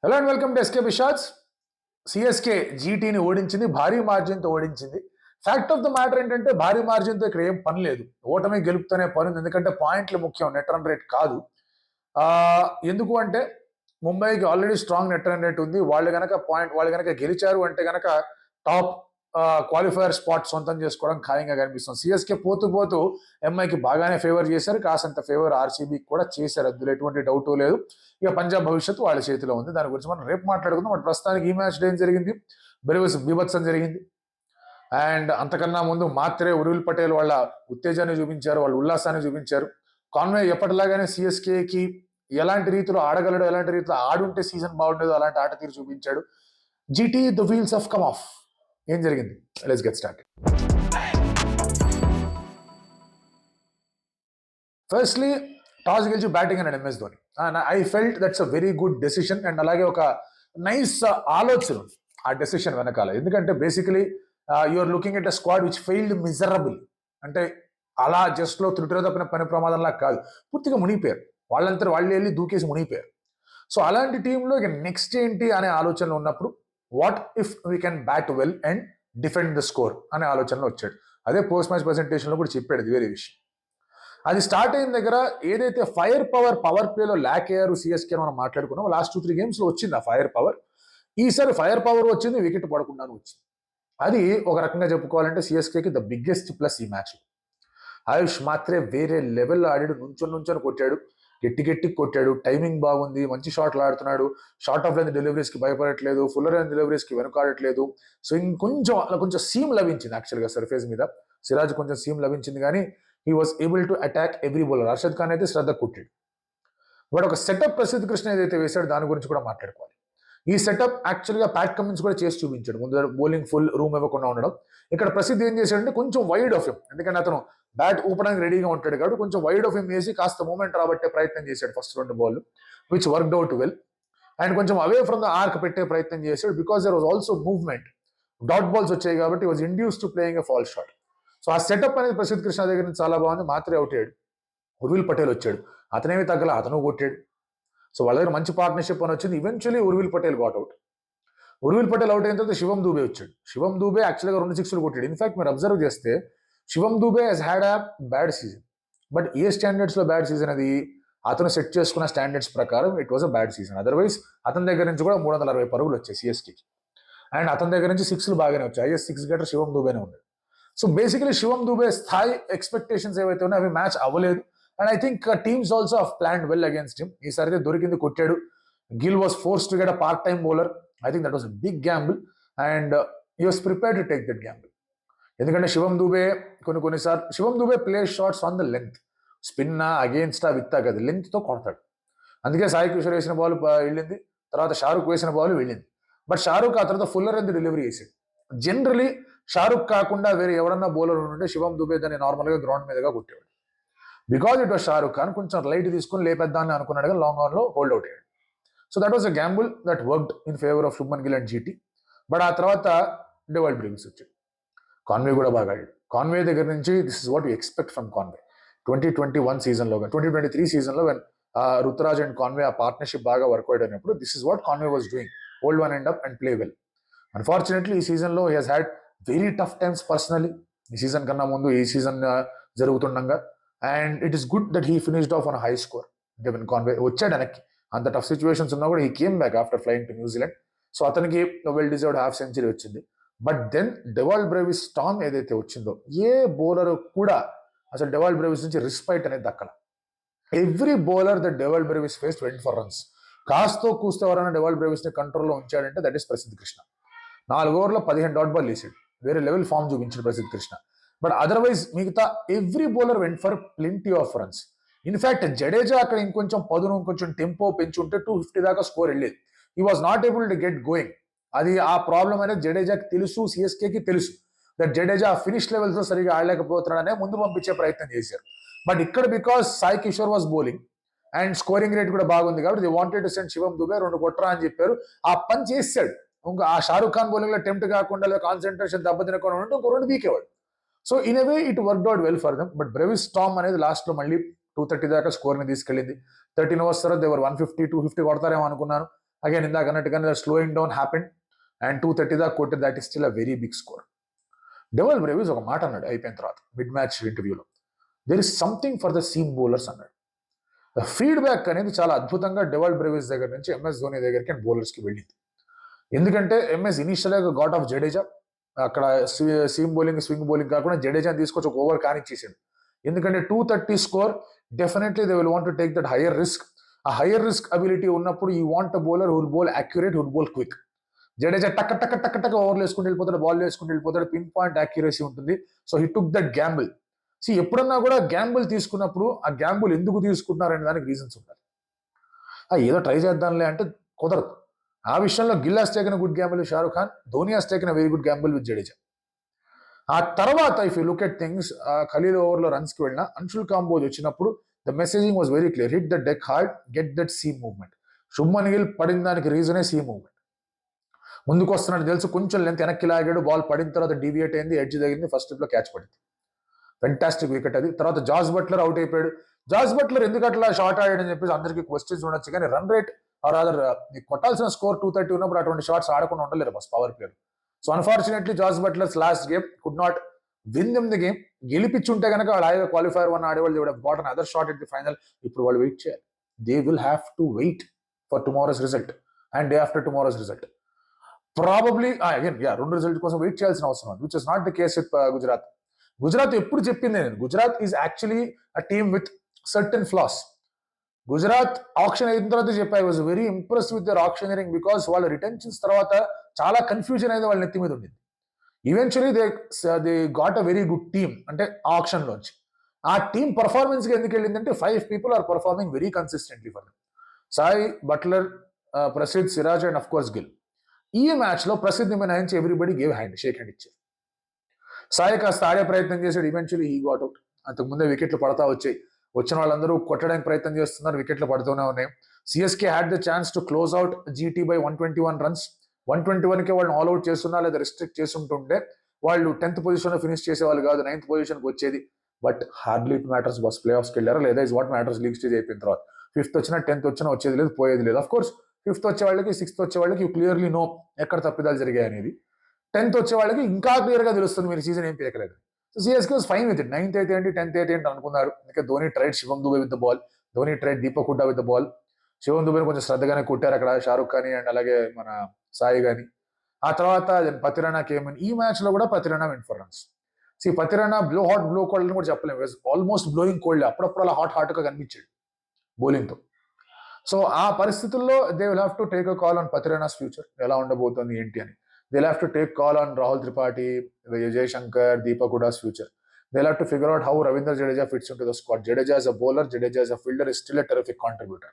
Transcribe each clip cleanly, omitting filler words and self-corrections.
Hello and welcome to SK బిషాట్స్. CSK జీటీని ఓడించింది, భారీ మార్జిన్తో ఓడించింది. ఫ్యాక్ట్ ఆఫ్ ద మ్యాటర్ ఏంటంటే భారీ మార్జిన్తో ఇక్కడ ఏం పని లేదు, ఓటమి గెలుపుతూనే పని ఉంది. ఎందుకంటే పాయింట్లు ముఖ్యం, నెట్ రన్ రేట్ కాదు. ఆ, ఎందుకు అంటే ముంబైకి already strong net run rate ఉంది. వాళ్ళు గనక గెలిచారు అంటే గనక టాప్ క్వాలిఫైయర్ స్పాట్ సొంతం చేసుకోవడం ఖాయంగా కనిపిస్తుంది. సిఎస్కే పోతూ పోతూ ఎంఐకి బాగానే ఫేవర్ చేశారు, కాసంత ఫేవర్ ఆర్సీబీకి కూడా చేశారు, అందులో ఎటువంటి డౌట్ లేదు. ఇక పంజాబ్ భవిష్యత్తు వాళ్ళ చేతిలో ఉంది, దాని గురించి మనం రేపు మాట్లాడుకుందాం. బట్ ప్రస్తుతానికి ఈ మ్యాచ్ ఏం జరిగింది, బీభత్సం జరిగింది. అండ్ అంతకన్నా ముందు మాత్రే ఉర్విల్ పటేల్ వాళ్ళ ఉత్తేజాన్ని చూపించారు, వాళ్ళ ఉల్లాసాన్ని చూపించారు. కాన్వే ఎప్పటిలాగానే సిఎస్కేకి ఎలాంటి రీతిలో ఆడగలడు, ఎలాంటి రీతిలో ఆడుంటే సీజన్ బాగుండేదో అలాంటి ఆట తీరు చూపించాడు. GT the wheels off come off. ఏం జరిగింది, let's get start. Firstly toss గెలిచి బ్యాటింగ్ అన్నాడు MS Dhoni. I felt that's a very good decision. And అలాగే ఒక నైస్ ఆలోచన ఆ డెసిషన్ వెనకాల. ఎందుకంటే basically you're looking at a squad which failed miserable. అంటే అలా జస్ట్ లో త్రుటిలో తప్పిన పని ప్రమాదంలా కాదు, పూర్తిగా మునిగిపోయారు. వాళ్ళంతా వాళ్ళు వెళ్ళి దూకేసి మునిగిపోయారు. సో అలాంటి టీంలో ఇక నెక్స్ట్ ఏంటి అనే ఆలోచనలో ఉన్నప్పుడు what if we can bat well and defend the score అనే ఆలోచనలో వచ్చాడు. అదే పోస్ట్ మ్యాచ్ ప్రెజెంటేషన్లో కూడా చెప్పాడు, ఇది వేరే విషయం. అది స్టార్ట్ అయిన దగ్గర ఏదైతే పవర్ ప్లేలో ల్యాక్ అయ్యారు సిఎస్కే మనం మాట్లాడుకున్నాం. లాస్ట్ 2-3 గేమ్స్ లో వచ్చింది ఆ ఫైర్ పవర్. ఈసారి ఫైర్ పవర్ వచ్చింది, వికెట్ పడకుండానే వచ్చింది. అది ఒక రకంగా చెప్పుకోవాలంటే సిఎస్కేకి ద బిగ్గెస్ట్ ప్లస్ ఈ మ్యాచ్. ఆయుష్ మాత్రే వేరే లెవెల్లో ఆడాడు, నుంచొని కొట్టాడు, గట్టి కొట్టాడు, టైమింగ్ బాగుంది, మంచి షాట్లు ఆడుతున్నాడు, షార్ట్ ఆఫ్ లైన్ డెలివరీస్కి భయపడట్లేదు, ఫుల్లర్ లైన్ డెలివరీస్కి వెనుకాడట్లేదు. సో ఇంకొంచెం సీమ్ లభించింది యాక్చువల్గా సర్ఫేస్ మీద. సిరాజ్ కొంచెం సీమ్ లభించింది, కానీ he was able to attack every bowler. Harshad Khan అయితే శ్రద్ధ కొట్టాడు. బట్ ఒక సెటప్ ప్రసిద్ధ్ కృష్ణ ఏదైతే వేశాడో దాని గురించి కూడా మాట్లాడుకోవాలి. ఈ సెటప్ యాక్చువల్గా ప్యాట్ కమిన్స్ కూడా చేసి చూపించాడు. ముందు బౌలింగ్ ఫుల్ రూమ్ ఇవ్వకుండా ఉండడం. ఇక్కడ ప్రసిద్ధి ఏం చేశాడంటే కొంచెం వైడ్ ఆఫ్ హిమ్, ఎందుకంటే అతను బ్యాట్ ఊపడానికి రెడీగా ఉంటాడు కాబట్టి కొంచెం వైడ్ ఆఫ్ హిమ్ వేసి కాస్త మూమెంట్ రాబట్టే ప్రయత్నం చేశాడు first 2 ball, which worked out well. And కొంచెం అవే ఫ్రమ్ ద ఆర్క్ పెట్టే ప్రయత్నం చేశాడు, because there was also movement. Dot balls వచ్చాయి కాబట్టి was induce to playing a false shot. So ఆ సెటప్ అనేది ప్రసిద్ధ్ కృష్ణ దగ్గర నుంచి చాలా బాగుంది. మాత్రే అవుట్ అయ్యాడు, ఉర్విల్ పటేల్ వచ్చాడు, అతనేమి తగ్గల, అతను కొట్టాడు. సో వాళ్ళ దగ్గర మంచి పార్ట్నర్షిప్ అని వచ్చింది. Eventually Urvil Patel got out. Urvil Patel out అయిన తర్వాత శివం దూబే వచ్చాడు. శివం దూబే యాక్చువల్గా 2 సిక్స్లు కొట్టాడు. ఇన్ఫాక్ట్ మీరు అబ్జర్వ్ చేస్తే Shivam Dube he's had a bad season. But ఏ స్టాండర్డ్స్ లో బ్యాడ్ సీజన్ అది, అతను సెట్ చేసుకున్న స్టాండర్డ్స్ ప్రకారం it was a bad season. Otherwise అతని దగ్గర నుంచి కూడా 360 పరుగులు వచ్చాయి సిఎస్కేకి. అండ్ అతని దగ్గర నుంచి 6లు బాగానే వచ్చాయి. హైయెస్ట్ 6 గెటర్ శివం దూబేనే ఉన్నాడు. సో బేసికలీ శివం దూబే స్థాయి ఎక్స్పెక్టేషన్స్ ఏవైతే ఉన్నాయో అవి మ్యాచ్ అవ్వలేదు. And I think teams also have planned well against him. ఈసారి దొరికింది, కొట్టాడు. Gill was force to get a part time bowler. I think that was a big gamble and he was prepared to take that gamble. ఎందుకంటే శివం దూబే కొన్నిసార్లు Shivam Dube play shots on the length, స్పిన్నా అగేన్స్టా విత్తా కదా, లెంత్తో కొడతాడు. అందుకే సాయి కిషోర్ వేసిన బాల్ వెళ్ళింది, తర్వాత షారుఖ్ వేసిన బాల్ వెళ్ళింది. బట్ షారుఖ్ ఆ తర్వాత ఫుల్లర్ ఎంత డెలివరీ చేసాడు. జనరలీ షారుఖ్ కాకుండా వేరే ఎవరన్నా బౌలర్ ఉంటే శివం దూబే దాన్ని నార్మల్గా గ్రౌండ్ మీదగా కొట్టేవాడు. Because it was Shahrukh Khan, కొంచెం లైట్ తీసుకుని లేపేద్దాన్ని అనుకున్నాడు, కానీ లాంగ్ ఆన్లో హోల్డ్ అవుట్ అయ్యాడు. So that was a gamble that worked in favour of Shubman Gill and GT. But ఆ తర్వాత డెవాల్డ్ బ్రేవిస్ వచ్చాడు. కాన్వే కూడా బాగా ఆడాడు. కాన్వే దగ్గర నుంచి this is what you expect from Conway. 2021 సీజన్లో, 2023 సీజన్లో వెన్ రుతురాజ్ అండ్ కాన్వే ఆ పార్ట్నర్షిప్ బాగా వర్క్అవుట్ అయినప్పుడు this is what Conway was doing, hold one end up and play well. Unfortunately ఈ సీజన్లో he has had very tough times personally. ఈ season కన్నా ముందు ఈ సీజన్ జరుగుతుండగా. And it is good that he finished of on high score. అంటే when Conway వచ్చాడు వెనక్కి, అంత టఫ్ సిచ్యువేషన్స్ ఉన్నా కూడా he came back after flying to New Zealand. So అతనికి వెల్ డిజర్వ్డ్ హాఫ్ సెంచరీ వచ్చింది. But then Dewald Brevis storm ఏదైతే వచ్చిందో, ఏ బౌలర్ కూడా అసలు డెవాల్డ్ బ్రేవిస్ నుంచి రిస్పైట్ అనేది దక్కల. Every bowler the Dewald Brevis face 24 runs. కాస్తో కూస్తో ఎవరైనా డెవాల్డ్ బ్రేవిస్ ని కంట్రోల్లో ఉంచాడంటే దట్ ఈస్ ప్రసిద్ధ్ కృష్ణ. 4 ఓవర్లో 15 డాట్ బాల్ వేసాడు, వేరే లెవెల్ ఫామ్ చూపించాడు ప్రసిద్ధ్ కృష్ణ. బట్ అదర్వైజ్ మిగతా every bowler went for plenty of runs. In fact Jadeja అక్కడ ఇంకొంచెం పదును, కొంచెం టెంపో పెంచుంటే 250 దాకా స్కోర్ వెళ్ళేది. He was not able to get going. అది ఆ ప్రాబ్లం అనేది జడేజాకి తెలుసు, సిఎస్కేకి తెలుసు. దట్ జడేజా ఫినిష్ లెవెల్స్ లో సరిగా ఆడలేకపోతున్నాడనే ముందు పంపించే ప్రయత్నం చేశారు. బట్ ఇక్కడ because Sai Kishore was bowling and scoring rate కూడా బాగుంది కాబట్టి they wanted to send Shivam Dube 2 కొట్టరా అని చెప్పారు. ఆ పని చేశాడు. ఇంకా ఆ షారుఖ్ ఖాన్ బౌలింగ్ లో టెంప్ట్ కాకుండా, లేదా కాన్సన్ట్రేషన్ దెబ్బతినకుండా ఉంటే ఇంకో 2 వీకేవాడు. So in a way it worked out well for them. But Brevis storm అనేది లాస్ట్ లో మళ్ళీ 230 దాకా స్కోర్ ని తీసుకెళ్ళింది. 13 overs తర్వాత దేవర్ 150, 250 కొడతారేమో అనుకున్నాను. అగైన్ ఇందాక అన్నట్టుగానే స్లోయింగ్ డౌన్ హ్యాపెండ్ అండ్ 230 దాకా కొట్టి that is still a very big score. Dewald Brevis ఒక మాట అన్నాడు అయిపోయిన తర్వాత మిడ్ మ్యాచ్ ఇంటర్వ్యూలో, there is something for the seam bowlers అన్నాడు. ఫీడ్బ్యాక్ అనేది చాలా అద్భుతంగా డెవల్ బ్రేవిస్ దగ్గర నుంచి ఎంఎస్ ధోని దగ్గరికి అండ్ బౌలర్స్కి వెళ్ళింది. ఎందుకంటే ఎంఎస్ ఇనిషియల్గా గాట్ ఆఫ్ జడేజా, అక్కడ సీమ్ బౌలింగ్ స్వింగ్ బౌలింగ్ కాకుండా జడేజాని తీసుకొచ్చి ఒక ఓవర్ కానిచ్చేసాడు. ఎందుకంటే 230 score, definitely they will want to take that hire risk. ఆ హైయర్ రిస్క్ అబిలిటీ ఉన్నప్పుడు you want a bowler హుల్ bowl accurate, హుల్ bowl quick. Jadeja టక్ టక్ టక్ టక్ ఓవర్లు వేసుకుంటూ వెళ్ళిపోతాడు, బాల్ వేసుకుంటూ వెళ్ళిపోతాడు, పిన్ పాయింట్ యాక్యురసీ ఉంటుంది. So he took that Gamble. ఎప్పుడన్నా కూడా గ్యాంబుల్ తీసుకున్నప్పుడు ఆ గ్యాంబుల్ ఎందుకు తీసుకుంటున్నారనే దానికి రీజన్స్ ఉంటాయి. ఏదో ట్రై చేద్దాంలే అంటే కుదరదు. ఆ విషయంలో Gill has taken good gamble with Shahrukh Khan, Dhoni has taken very good gamble with Jadeja. ఆ తర్వాత if you look at things, Khaleel ఓవర్లో రన్స్కి వెళ్ళిన అన్షుల్ కాంబోజ్ వచ్చినప్పుడు the messaging was very clear, hit the deck hard, get that seam movement. Shubman Gill పడిన దానికి రీజనే సీమ్ మూవ్మెంట్. ముందుకు వస్తున్నాడు తెలుసు, కొంచెం లెంత్ వెనక్కి లాగాడు, బాల్ పడిన తర్వాత డీవియేట్ అయింది, ఎడ్జ్ తగిలింది, ఫస్ట్ లో క్యాచ్ పడింది. ఫెంటాస్టిక్ వికెట్ అది. తర్వాత జాస్ బట్లర్ అవుట్ అయిపోయాడు. జాస్ బట్లర్ ఎందుకు అట్లా షార్ట్ ఆడాడని చెప్పేసి అందరికీ క్వశ్చన్స్ ఉండొచ్చు, కానీ రన్ రేట్ ఆర్ అదర్ కొట్టాల్సిన స్కోర్ 230 ఉన్నప్పుడు అటువంటి షాట్స్ ఆడకుండా ఉండలేరు బస్ power player. So unfortunately Jos Buttler's last game could not win them the game. గెలిపించుంటే కనుక వాళ్ళు ఆయన క్వాలిఫైర్ 1 ఆడేవాళ్ళు, they would have got another shot at the final. ఇప్పుడు వాళ్ళు వెయిట్ చేయాలి. They will have to wait for tomorrow's result and day after tomorrow's result. Probably again రెండు result కోసం వెయిట్ చేయాల్సిన అవసరం ఉంది, which is not the case with Gujarat. Gujarat ఎప్పుడు చెప్పింది నేను, Gujarat is actually a team with certain flaws. Gujarat auction అయిన తర్వాత చెప్పా, I was very impress with their auctioning, because వాళ్ళ రిటెన్షన్స్ తర్వాత చాలా కన్ఫ్యూజన్ అనేది వాళ్ళ నెత్తి మీద ఉండింది. Eventually they got a very good team, అంటే ఆప్షన్ లోంచి. ఆ టీమ్ పర్ఫార్మెన్స్ కి ఎందుకు వెళ్ళిందంటే 5 people are performing very consistently for them. Sai, Buttler, Prasidh, Siraj and of course Gill. ఈ మ్యాచ్ లో ప్రసిద్ధి మినహాయించి everybody gave hand, shake hand ఇచ్చారు. సాయి కాస్త ఆడే ప్రయత్నం చేశాడు, ఈవెన్చువల్లీ హీ గాట్ అవుట్. అంతకుముందే వికెట్లు పడతా వచ్చాయి, వచ్చిన వాళ్ళందరూ కొట్టడానికి ప్రయత్నం చేస్తున్నారు, వికెట్లు పడుతూనే ఉన్నాయి. CSK had the chance to close out GT by 121 runs. 121కే వాళ్ళని ఆల్ అవుట్ చేస్తున్నా లేదా రిస్ట్రిక్ట్ చేస్తుంటుంటే వాళ్ళు 10th పొజిషన్ లో ఫినిష్ చేసేవాళ్ళు కాదు, 9th పొజిషన్కి వచ్చేది. బట్ హార్డ్లీ ఇట్ మ్యాటర్స్ బస్, ప్లే ఆఫ్స్కి వెళ్ళారా లేదా is what matters. League stage అయిపోయిన తర్వాత 5th వచ్చినా 10th వచ్చినా వచ్చేది లేదు, పోయేది లేదు. అఫ్ కోర్స్ 5th వచ్చే వాళ్ళకి 6th వచ్చే వాళ్ళకి యూ క్లియర్లీ నో ఎక్కడ తప్పిదాలు జరిగాయి అనేది. 10th వచ్చే వాళ్ళకి ఇంకా క్లియర్ గా తెలుస్తుంది మీరు సీజన్ ఏం పీకలేదు. So CSK was fine with it. 9th అయితే ఏంటి, 10th అయితే ఏంటి అనుకున్నారు. ఇంకా Dhoni tried Shivam Dube with the ball, Dhoni tried Deepak Hooda with the ball. Shivam దుబేని కొంచెం శ్రద్ధగానే కొట్టారు అక్కడ షారుఖ్ ఖాన్ అండ్ అలాగే మన సాయి గాని. ఆ తర్వాత పతిరానా కేమ్ ఇన్. ఈ మ్యాచ్ లో కూడా Pathirana win for runs. Pathirana blow hot blow cold అని కూడా చెప్పలేము, ఆల్మోస్ట్ బ్లోయింగ్ కోల్డ్. అప్పుడప్పుడు అలా హాట్ గా కనిపించాడు బౌలింగ్ తో. సో ఆ పరిస్థితుల్లో they will have to take a call on Pathirana's future, ఎలా ఉండబోతుంది ఏంటి అని. They will have to take call on Rahul Tripathi, Vijay Shankar, Deepak Hooda's future. They will have to figure out how Ravindra Jadeja fits into the squad. Jadeja as a bowler, Jadeja as a fielder is still a terrific contributor.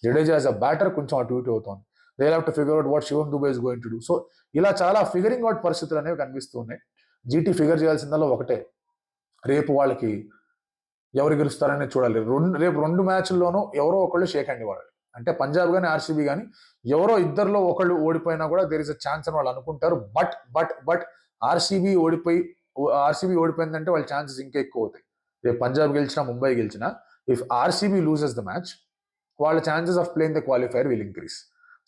Jadeja as a batter కొంచెం అటు ఇటు అవుతుంది. They will have to figure out what Shivam Dube is going to do. So ఇలా చాలా figuring out పరిస్థితులు అనేవి కనిపిస్తూ ఉన్నాయి. జీటీ ఫిగర్ చేయాల్సిందల్లా ఒకటే, రేపు వాళ్ళకి ఎవరు గెలుస్తారని చూడాలి. రేపు 2 మ్యాచ్ల్లోనూ ఎవరో ఒకళ్ళు షేక్ హ్యాండ్ ఇవ్వాలి. అంటే పంజాబ్ కానీ ఆర్సీబీ కానీ ఎవరో ఇద్దరిలో ఒకళ్ళు ఓడిపోయినా కూడా దేర్ ఇస్ అ ఛాన్స్ అని వాళ్ళు అనుకుంటారు. బట్ ఆర్సీబీ ఓడిపోయిందంటే వాళ్ళ ఛాన్సెస్ ఇంకా ఎక్కువ అవుతాయి. రేపు పంజాబ్ గెలిచినా, ముంబై గెలిచినా, if RCB loses the match, వాళ్ళ chances of playing the qualifier will increase.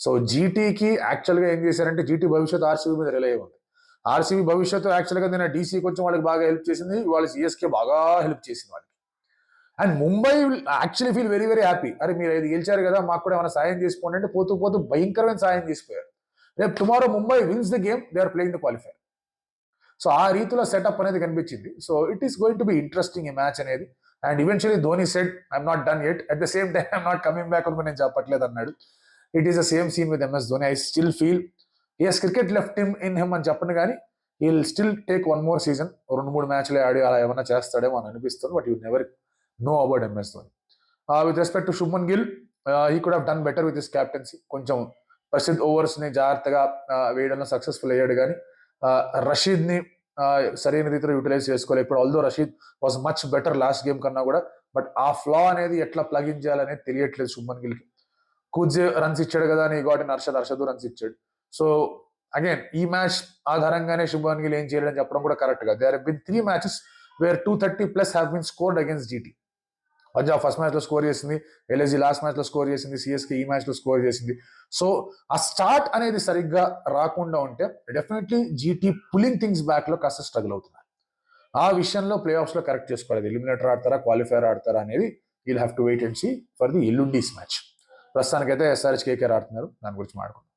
So జీటీకి యాక్చువల్గా ఏం చేశారంటే, జీటీ భవిష్యత్తు ఆర్సీబీ మీద రిలై ఉంది. ఆర్సీబీ భవిష్యత్తు యాక్చువల్గా నేను డీసీ కొంచెం వాళ్ళకి బాగా హెల్ప్ చేసింది, వాళ్ళ సిఎస్కే బాగా హెల్ప్ చేసింది వాళ్ళకి. And Mumbai actually feel very very happy. అరే మీరు ఇది గెలిచారు కదా, మాకు కూడా ఏమైనా సాయం చేసుకోండి అంటే పోతూ భయంకరమైన సాయం చేసిపోయారు. రేపు tomorrow Mumbai wins the game, they are playing the qualifier. So ఆ రీతిలో సెటప్ అనేది కనిపించింది. So it is going to be interesting ఈ మ్యాచ్ అనేది. And eventually Dhoni said I'm not done yet, at the same time I'm not coming back అని నేను చెప్పట్లేదు అన్నాడు. It is the same scene with MS Dhoni. I still feel is cricket left in him అని చెప్పను, కానీ he will still take 1 more season. 2-3 మ్యాచ్లే ఆడి అలా ఏమైనా చేస్తాడేమో అని అనిపిస్తుంది. But you never know about MS Dhoni. With respect to Shubman Gill, he could have done better with his captaincy. కొంచెం Prasidh overs ని జాగ్రత్తగా వేయడంలో సక్సెస్ఫుల్ అయ్యాడు, కానీ రషీద్ ని సరైన రీతిలో యూటిలైజ్ చేసుకోవాలి. ఇప్పుడు although Rashid was much better last game కన్నా కూడా, బట్ ఆ ఫ్లా అనేది ఎట్లా ప్లగ్ ఇన్ చేయాలనేది తెలియట్లేదు శుభ్మన్ గిల్ కి. కూజే రన్స్ ఇచ్చాడు కదా అని గాట్ ఇన్ హర్షద్ రన్స్ ఇచ్చాడు. సో అగైన్ ఈ మ్యాచ్ ఆధారంగానే శుభ్మన్ గిల్ ఏం చేయాలని చెప్పడం కూడా కరెక్ట్ గా. There have been 3 matches where 230+ have been scored against GT. Punjab first మ్యాచ్లో స్కోర్ చేసింది, ఎల్ఎస్జీ లాస్ట్ మ్యాచ్లో స్కోర్ చేసింది, సిఎస్కే ఈ మ్యాచ్లో స్కోర్ చేసింది. సో ఆ స్టార్ట్ అనేది సరిగ్గా రాకుండా ఉంటే డెఫినెట్లీ జీటీ పులింగ్ థింగ్స్ బ్యాక్లో కాస్త స్ట్రగుల్ అవుతున్నారు. ఆ విషయంలో ప్లే ఆఫ్స్లో కరెక్ట్ చేసుకోవాలి. ఎలిమినేటర్ ఆడతారా, క్వాలిఫైర్ ఆడతారా అనేది we'll have to wait and see for the ఎల్లుండీస్ మ్యాచ్. ప్రస్తుతానికైతే ఎస్ఆర్హెచ్ కేకేఆర్ ఆడుతున్నారు, దాని గురించి మాట్లాడుకుందాం.